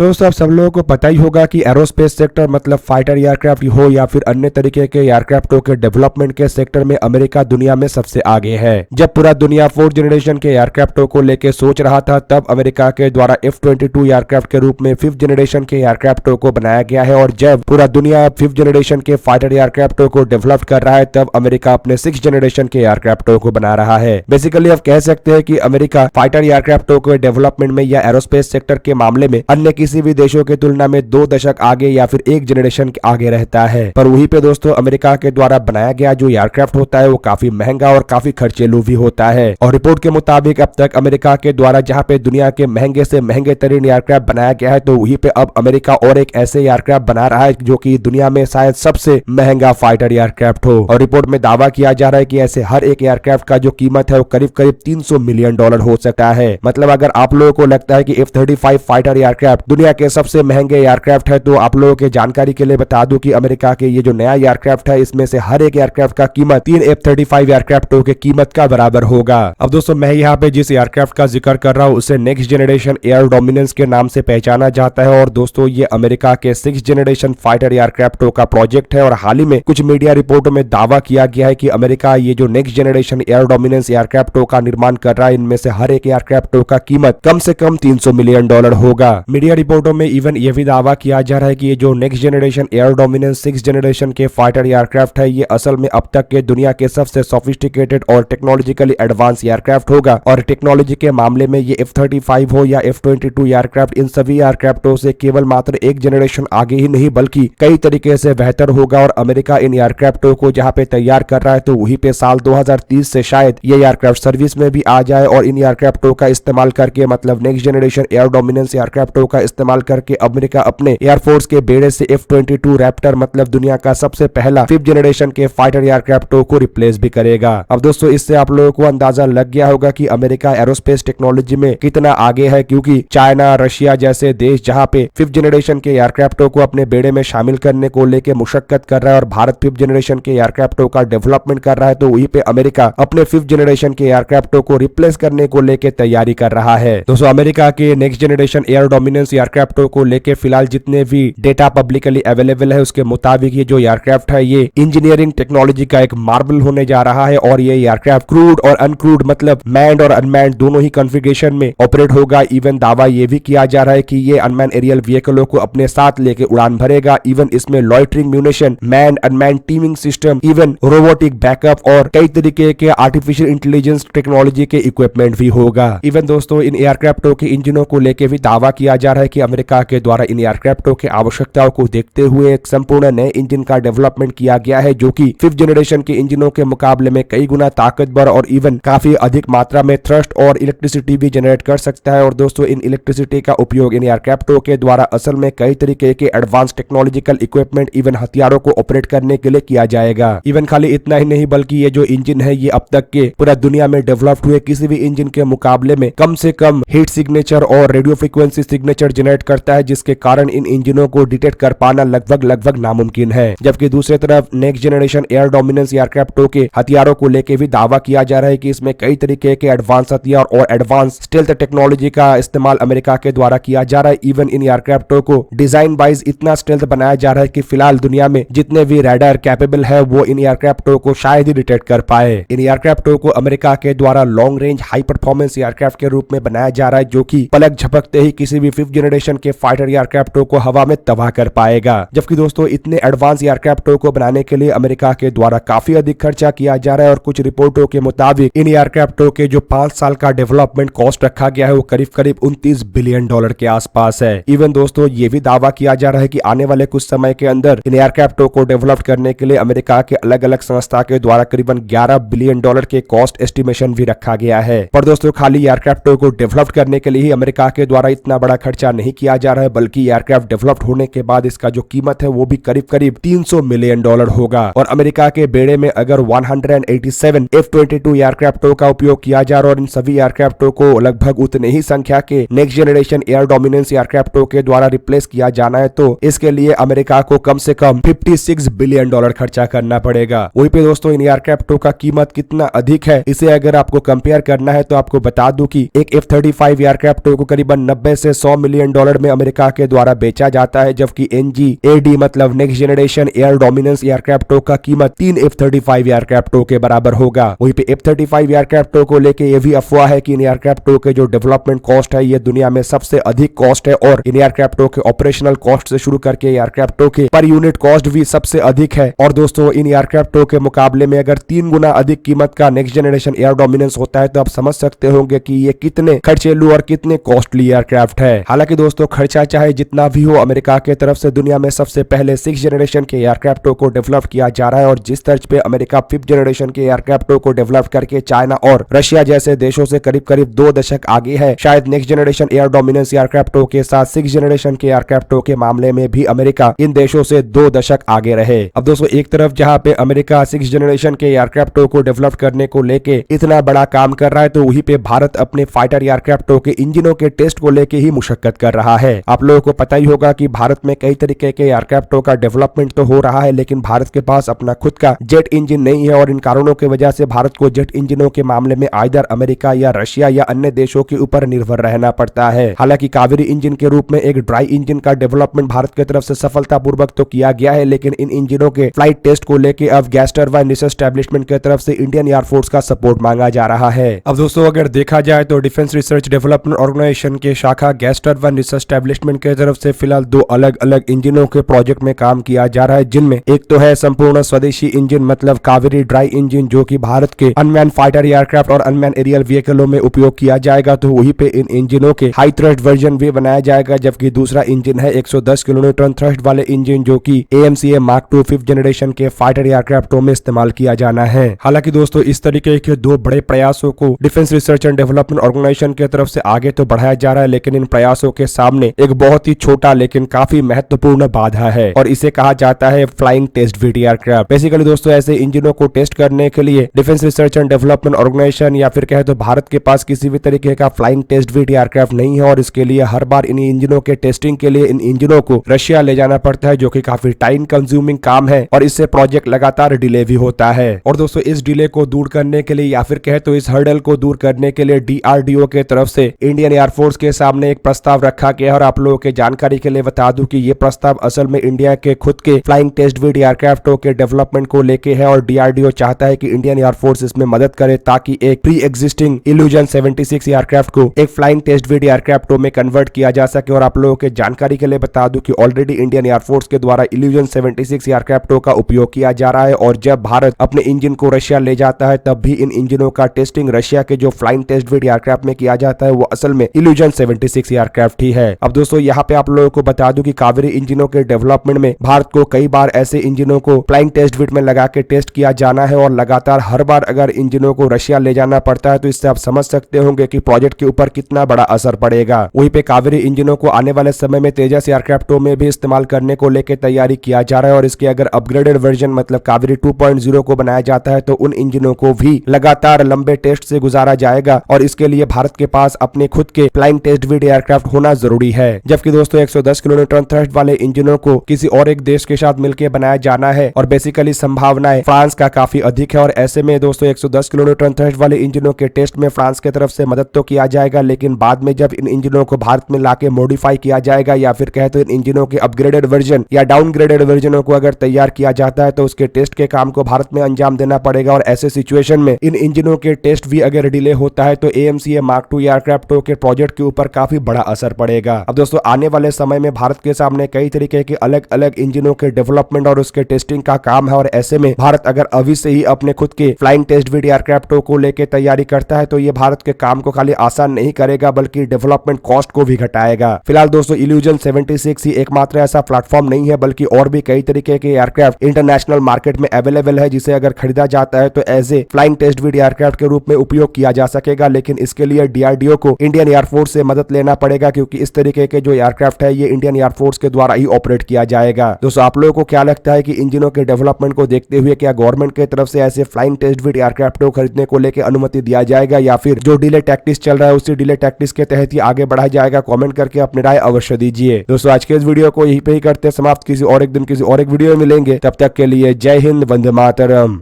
दोस्तों आप सब लोगों को पता ही होगा कि एरोस्पेस सेक्टर मतलब फाइटर एयरक्राफ्ट हो या फिर अन्य तरीके के एयरक्राफ्टों के डेवलपमेंट के सेक्टर में अमेरिका दुनिया में सबसे आगे है। जब पूरा दुनिया 4th जनरेशन के एयरक्राफ्टों को लेकर सोच रहा था तब अमेरिका के द्वारा F-22 एयरक्राफ्ट के रूप में 5th जनरेशन के एयरक्राफ्टों को बनाया गया है। और जब पूरा दुनिया 5th जनरेशन के फाइटर एयरक्राफ्टों को डेवलप कर रहा है तब अमेरिका अपने 6th जनरेशन के एयरक्राफ्टों को बना रहा है। बेसिकली आप कह सकते हैं कि अमेरिका फाइटर एयरक्राफ्टों के डेवलपमेंट में या एरोस्पेस सेक्टर के मामले में अन्य किसी भी देशों की तुलना में 2 दशक आगे या फिर 1 जनरेशन आगे रहता है। पर वहीं पे दोस्तों अमेरिका के द्वारा बनाया गया जो एयरक्राफ्ट होता है वो काफी महंगा और काफी खर्चेलू भी होता है। और रिपोर्ट के मुताबिक अब तक अमेरिका के द्वारा जहां पे दुनिया के महंगे से महंगे तरीन एयरक्राफ्ट बनाया गया है तो वहीं पे अब अमेरिका और एक ऐसे एयरक्राफ्ट बना रहा है जो कि दुनिया में शायद सबसे महंगा फाइटर एयरक्राफ्ट हो। और रिपोर्ट में दावा किया जा रहा है कि ऐसे हर एक एयरक्राफ्ट का जो कीमत है वो करीब करीब $300 मिलियन हो सकता है। मतलब अगर आप लोगों को लगता है कि F-35 फाइटर एयरक्राफ्ट दुनिया के सबसे महंगे एयरक्राफ्ट है तो आप लोगों के जानकारी के लिए बता दूं कि अमेरिका के ये जो नया एयरक्राफ्ट है इसमें से हर एक एयरक्राफ्ट का कीमत 3 F-35 एयरक्राफ्टों के कीमत का बराबर होगा। अब दोस्तों मैं यहाँ पे जिस एयरक्राफ्ट का जिक्र कर रहा हूँ उसे नेक्स्ट जनरेशन एयर डोमिनेंस के नाम से पहचाना जाता है। और दोस्तों ये अमेरिका के 6th जनरेशन फाइटर एयरक्राफ्टों का प्रोजेक्ट है। और हाल ही में कुछ मीडिया रिपोर्टों में दावा किया गया है कि अमेरिका ये जो नेक्स्ट जनरेशन एयर डोमिनेंस एयरक्राफ्टों का निर्माण कर रहा है इनमें से हर एक एयरक्राफ्टों का कीमत कम से कम $300 मिलियन होगा। मीडिया रिपोर्टों में इवन ये भी दावा किया जा रहा है कि ये जो next generation air dominance 6th generation के फाइटर एयरक्राफ्ट है ये असल में अब तक के दुनिया के सबसे सोफिस्टिकेटेड और टेक्नोलॉजिकली एडवांस एयरक्राफ्ट होगा। और टेक्नोलॉजी के मामले में ये F-35 हो या F-22 एयरक्राफ्ट इन सभी एयरक्राफ्टों से केवल मात्र एक जनरेशन आगे ही नहीं बल्कि कई तरीके से बेहतर होगा। और अमेरिका इन एयरक्राफ्टों को जहां पे तैयार कर रहा है तो वहीं पे साल 2030 से शायद ये एयरक्राफ्ट सर्विस में भी आ जाए। और इन एयरक्राफ्टों का इस्तेमाल करके मतलब नेक्स्ट जनरेशन एयर डोमिनेंस एयरक्राफ्टों का इस्तेमाल करके अमेरिका अपने एयरफोर्स के बेड़े से F-22 रैप्टर मतलब दुनिया का सबसे पहला 5th जनरेशन के फाइटर एयरक्राफ्टों को रिप्लेस भी करेगा। अब दोस्तों इससे आप लोगों को अंदाजा लग गया होगा कि अमेरिका एरोस्पेस टेक्नोलॉजी में कितना आगे है, क्योंकि चाइना रशिया जैसे देश जहां पे 5th जनरेशन के एयरक्राफ्टों को अपने बेड़े में शामिल करने को लेकर मुशक्कत कर रहा है और भारत 5th जनरेशन के एयरक्राफ्टों का डेवलपमेंट कर रहा है तो वहीं पे अमेरिका अपने 5th जनरेशन के एयरक्राफ्टों को रिप्लेस करने को लेकर तैयारी कर रहा है। दोस्तों अमेरिका के नेक्स्ट जनरेशन एयर डोमिनेंस एयरक्राफ्टों को लेकर फिलहाल जितने भी डेटा पब्लिकली अवेलेबल है उसके मुताबिक ये जो एयरक्राफ्ट है ये इंजीनियरिंग टेक्नोलॉजी का एक मार्बल होने जा रहा है। और ये एयरक्राफ्ट क्रूड और अनक्रूड मतलब मैन्ड और अनमैन्ड दोनों ही कॉन्फ़िगरेशन में ऑपरेट होगा। इवन दावा ये भी किया जा रहा है कि ये अनमैन्ड एरियल व्हीकलों को अपने साथ लेके उड़ान भरेगा। इवन इसमें loitering munition, manned unmanned teeming system, even robotic backup और कई तरीके के आर्टिफिशियल इंटेलिजेंस टेक्नोलॉजी के इक्विपमेंट भी होगा। इवन दोस्तों इन एयरक्राफ्टों के इंजनों को लेकर भी दावा किया जा रहा है कि अमेरिका के द्वारा इन एयरक्राफ्टों की आवश्यकताओं को देखते हुए एक संपूर्ण नए इंजन का डेवलपमेंट किया गया है जो कि 5th जनरेशन के इंजनों के मुकाबले में कई गुना ताकतवर और इवन काफी अधिक मात्रा में थ्रस्ट और इलेक्ट्रिसिटी भी जनरेट कर सकता है। और दोस्तों इन इलेक्ट्रिसिटी का उपयोग इन एयरक्राफ्टों के द्वारा असल में कई तरीके के एडवांस टेक्नोलॉजिकल इक्विपमेंट इवन हथियारों को ऑपरेट करने के लिए किया जाएगा। इवन खाली इतना ही नहीं बल्कि ये जो इंजन है ये अब तक के पूरा दुनिया में डेवलप्ड हुए किसी भी इंजन के मुकाबले में कम से कम हीट सिग्नेचर और रेडियो फ्रीक्वेंसी सिग्नेचर जनरेट करता है, जिसके कारण इन इंजनों को डिटेक्ट कर पाना लगभग नामुमकिन है। जबकि दूसरी तरफ नेक्स्ट जनरेशन एयर डोमिनेंस एयरक्राफ्टों के हथियारों को लेकर भी दावा किया जा रहा है कि इसमें कई तरीके के एडवांस हथियार और एडवांस स्टेल्थ टेक्नोलॉजी का इस्तेमाल अमेरिका के द्वारा किया जा रहा है। इवन इन एयरक्राफ्टों को डिजाइन वाइज इतना स्टेल्थ बनाया जा रहा है कि फिलहाल दुनिया में जितने भी रडार कैपेबल है वो इन एयरक्राफ्टों को शायद ही डिटेक्ट कर पाए। इन एयरक्राफ्टों को अमेरिका के द्वारा long range high performance aircraft के रूप में बनाया जा रहा है जो कि पलक झपकते ही किसी भी 5th जनरेशन के फाइटर एयरक्राफ्टों को हवा में तबाह कर पाएगा। जबकि दोस्तों इतने एडवांस एयरक्राफ्टों को बनाने के लिए अमेरिका के द्वारा काफी अधिक खर्चा किया जा रहा है। और कुछ रिपोर्टों के मुताबिक इन एयरक्राफ्टों के जो 5 साल का डेवलपमेंट कॉस्ट रखा गया है वो करीब करीब $29 बिलियन के आसपास है। इवन दोस्तों ये भी दावा किया जा रहा है कि आने वाले कुछ समय के अंदर इन एयरक्राफ्टों को डेवलप करने के लिए अमेरिका के अलग अलग संस्था के द्वारा करीबन $11 बिलियन के कॉस्ट एस्टिमेशन भी रखा गया है। पर दोस्तों खाली एयरक्राफ्टों को डेवलप करने के लिए ही अमेरिका के द्वारा इतना बड़ा खर्चा नहीं किया जा रहा है बल्कि एयरक्राफ्ट डेवलप्ड होने के बाद इसका जो कीमत है वो भी करीब करीब $300 मिलियन होगा। और अमेरिका के बेड़े में अगर 187 F-22 एयरक्राफ्टों का उपयोग किया जा रहा है और इन सभी एयरक्राफ्टों को लगभग उतने ही संख्या के नेक्स्ट जनरेशन एयर डोमिनेंस एयरक्राफ्टों के द्वारा रिप्लेस किया जाना है तो इसके लिए अमेरिका को कम से कम $56 बिलियन खर्चा करना पड़ेगा। वहीं पे दोस्तों इन एयरक्राफ्टों का कीमत कितना अधिक है इसे अगर आपको कंपेयर करना है तो आपको बता दूं कि एक F-35 एयरक्राफ्टों को करीबन $90 से $100 मिलियन मिलियन डॉलर में अमेरिका के द्वारा बेचा जाता है, जबकि NGAD मतलब नेक्स्ट जनरेशन एयर डोमिनेंस एयरक्राफ्टों का कीमत 3 F-35 एयरक्राफ्टों के बराबर होगा। वहीं पे F-35 एयरक्राफ्टों को लेके ये भी अफवाह है कि इन एयरक्राफ्टों के जो डेवलपमेंट कॉस्ट है ये दुनिया में सबसे अधिक कॉस्ट है और इन एयरक्राफ्टों के ऑपरेशनल कॉस्ट से शुरू करके एयरक्राफ्टों के पर यूनिट कॉस्ट भी सबसे अधिक है। और दोस्तों इन एयरक्राफ्टों के मुकाबले में अगर 3 गुना अधिक कीमत का नेक्स्ट जनरेशन एयर डोमिनेंस होता है तो आप समझ सकते होंगे कि ये कितने खर्चेलू और कितने कॉस्टली एयरक्राफ्ट है। हालांकि दोस्तों खर्चा चाहे जितना भी हो, अमेरिका की तरफ से दुनिया में सबसे पहले 6th जनरेशन के एयरक्राफ्टों को डेवलप किया जा रहा है और जिस तर्ज पे अमेरिका 5th जनरेशन के एयरक्राफ्टों को डेवलप करके चाइना और रशिया जैसे देशों से करीब करीब 2 दशक आगे है, शायद नेक्स्ट जनरेशन एयर डोमिनेंस एयरक्राफ्टों के साथ 6th जनरेशन के एयरक्राफ्टों के मामले में भी अमेरिका इन देशों से 2 दशक आगे रहे। अब दोस्तों एक तरफ जहां पे अमेरिका 6th जनरेशन के एयरक्राफ्टों को डेवलप करने को लेके इतना बड़ा काम कर रहा है, तो वहीं पे भारत अपने फाइटर एयरक्राफ्टों के इंजनों के टेस्ट को लेके ही मुशक्कत कर रहा है। आप लोगों को पता ही होगा कि भारत में कई तरीके के एयरक्राफ्टों का डेवलपमेंट तो हो रहा है, लेकिन भारत के पास अपना खुद का जेट इंजन नहीं है और इन कारणों की वजह से भारत को जेट इंजनों के मामले में आइदर अमेरिका या रशिया या अन्य देशों के ऊपर निर्भर रहना पड़ता है। हालांकि कावेरी इंजन के रूप में एक ड्राई इंजन का डेवलपमेंट भारत की तरफ से सफलतापूर्वक तो किया गया है, लेकिन इन इंजनों के फ्लाइट टेस्ट को लेकर अब गैस टरबाइन रिसर्च एस्टैब्लिशमेंट की तरफ से इंडियन एयरफोर्स का सपोर्ट मांगा जा रहा है। अब दोस्तों अगर देखा जाए तो डिफेंस रिसर्च डेवलपमेंट ऑर्गेनाइजेशन के शाखा गैस टरबाइन रिसर्च एस्टैब्लिशमेंट की तरफ से फिलहाल 2 अलग अलग इंजनों के प्रोजेक्ट में काम किया जा रहा है, जिनमें एक तो है संपूर्ण स्वदेशी इंजन मतलब कावेरी ड्राई इंजन, जो कि भारत के अनमैन फाइटर एयरक्राफ्ट और अनमैन एरियल व्हीकलों में उपयोग किया जाएगा। तो वहीं पे इन इंजनों के हाई थ्रस्ट वर्जन भी बनाया जाएगा, जबकि दूसरा इंजन है 110 किलोन्यूटन थ्रस्ट वाले इंजन, जो कि AMCA Mark II 5th generation के फाइटर एयरक्राफ्टों में इस्तेमाल किया जाना है। हालांकि दोस्तों इस तरीके के 2 बड़े प्रयासों को defence research and development organisation की तरफ से आगे तो बढ़ाया जा रहा है, लेकिन इन प्रयासों के सामने एक बहुत ही छोटा लेकिन काफी महत्वपूर्ण बाधा है और इसे कहा जाता है flying test bed aircraft. Basically दोस्तों ऐसे इंजनों को टेस्ट करने के लिए defence research and development organisation या फिर कहे तो भारत के पास किसी भी तरीके का फ्लाइंग टेस्ट वेट एयरक्राफ्ट नहीं है और इसके लिए हर बार इन इंजनों के टेस्टिंग के लिए इन इंजनों को रशिया ले जाना पड़ता है, जो कि काफी टाइम कंज्यूमिंग काम है और इससे प्रोजेक्ट लगातार डिले भी होता है। और दोस्तों इस डिले को दूर करने के लिए या फिर कहे तो इस हर्डल को दूर करने के लिए DRDO के तरफ से इंडियन एयरफोर्स के सामने एक प्रस्ताव रखा गया और आप लोगों के जानकारी के लिए बता दूं कि ये प्रस्ताव असल में इंडिया के खुद के फ्लाइंग टेस्ट वेट एयरक्राफ्टों के डेवलपमेंट को लेके है और DRDO चाहता है कि इंडियन एयरफोर्स इसमें मदद करे ताकि एक प्री एग्जिस्टिंग इल्यूजन 76 एयरक्राफ्ट को एक फ्लाइंग टेस्ट वेट एयरक्राफ्टों में कन्वर्ट किया जा सके। और आप लोगों के जानकारी के लिए बता दूं कि ऑलरेडी इंडियन एयरफोर्स के द्वारा इल्यूजन 76 एयरक्राफ्टों का उपयोग किया जा रहा है और जब भारत अपने इंजन को रशिया ले जाता है तब भी इन इंजनों का टेस्टिंग रशिया के जो फ्लाइंग टेस्ट वेट एयरक्राफ्ट में किया जाता है वो असल में इल्यूजन 76 एयरक्राफ्ट ही है। अब दोस्तों यहाँ पे आप लोगों को बता दूं कि कावेरी इंजनों के डेवलपमेंट में भारत को कई बार ऐसे इंजनों को फ्लाइंग टेस्ट वेट में लगा के टेस्ट किया जाना है और लगातार हर बार अगर इंजनों को रशिया ले जाना पड़ता है तो इससे आप समझ सकते होंगे कि प्रोजेक्ट के ऊपर कितना बड़ा असर पड़ेगा। वहीं पे कावेरी इंजनों को आने वाले समय में तेजस एयरक्राफ्टों में भी इस्तेमाल करने को लेकर तैयारी किया जा रहा है और इसके अगर अपग्रेडेड वर्जन मतलब कावेरी 2.0 को बनाया जाता है तो उन इंजनों को भी लगातार लंबे टेस्ट से गुजारा जाएगा और इसके लिए भारत के पास अपने खुद के फ्लाइंग टेस्ट वेट एयरक्राफ्ट होना जरूरी है। जबकि दोस्तों 110 किलोन्यूटन थ्रस्ट वाले इंजनों को किसी और एक देश के साथ मिलकर बनाया जाना है और बेसिकली संभावनाएं फ्रांस का काफी अधिक है और ऐसे में दोस्तों 110 किलोन्यूटन थ्रस्ट वाले इंजनों के टेस्ट में फ्रांस की तरफ से मदद तो किया जाएगा, लेकिन बाद में जब इन इंजनों को भारत में लाके मॉडिफाई किया जाएगा या फिर कहे तो इन इंजनों के अपग्रेडेड वर्जन या डाउनग्रेडेड वर्जनों को अगर तैयार किया जाता है तो उसके टेस्ट के काम को भारत में अंजाम देना पड़ेगा और ऐसे सिचुएशन में इन इंजनों के टेस्ट भी अगर डिले होता है तो AMCA Mark II एयरक्राफ्टों के प्रोजेक्ट के ऊपर काफी बड़ा असर पड़ेगा। अब दोस्तों आने वाले समय में भारत के सामने कई तरीके के अलग अलग इंजनों के डेवलपमेंट और उसके टेस्टिंग का काम है और ऐसे में भारत अगर अभी से ही अपने खुद के फ्लाइंग टेस्ट वेट एयरक्राफ्टों को लेकर तैयारी करता है तो ये भारत के काम को खाली आसान नहीं करेगा बल्कि डेवलपमेंट कॉस्ट को भी घटाएगा। फिलहाल दोस्तों इल्यूजन 76 ही एकमात्र ऐसा प्लेटफॉर्म नहीं है बल्कि और भी कई तरीके के एयरक्राफ्ट इंटरनेशनल मार्केट में अवेलेबल है जिसे अगर खरीदा जाता है तो as a flying test bed aircraft के रूप में उपयोग किया जा सकेगा, लेकिन इसके लिए DRDO को इंडियन एयरफोर्स से मदद लेना पड़ेगा क्योंकि इस तरीके के जो एयरक्राफ्ट है ये इंडियन एयरफोर्स के द्वारा ही ऑपरेट किया जाएगा। दोस्तों आप लोगों को क्या लगता है कि इंजनों के डेवलपमेंट को देखते हुए क्या गवर्नमेंट की तरफ से ऐसे फ्लाइंग टेस्ट वेट एयरक्राफ्ट को खरीदने को लेकर अनुमति दिया जाएगा या फिर जो डिले टैक्टिस चल रहा है उसी डिले टैक्टिस के तहत ही आगे बढ़ाया जाएगा? कमेंट करके अपनी राय अवश्य दीजिए। दोस्तों आज के इस वीडियो को यहीं पे ही करते समाप्त, किसी और एक दिन किसी और एक वीडियो में मिलेंगे, तब तक के लिए जय हिंद, वंदे मातरम।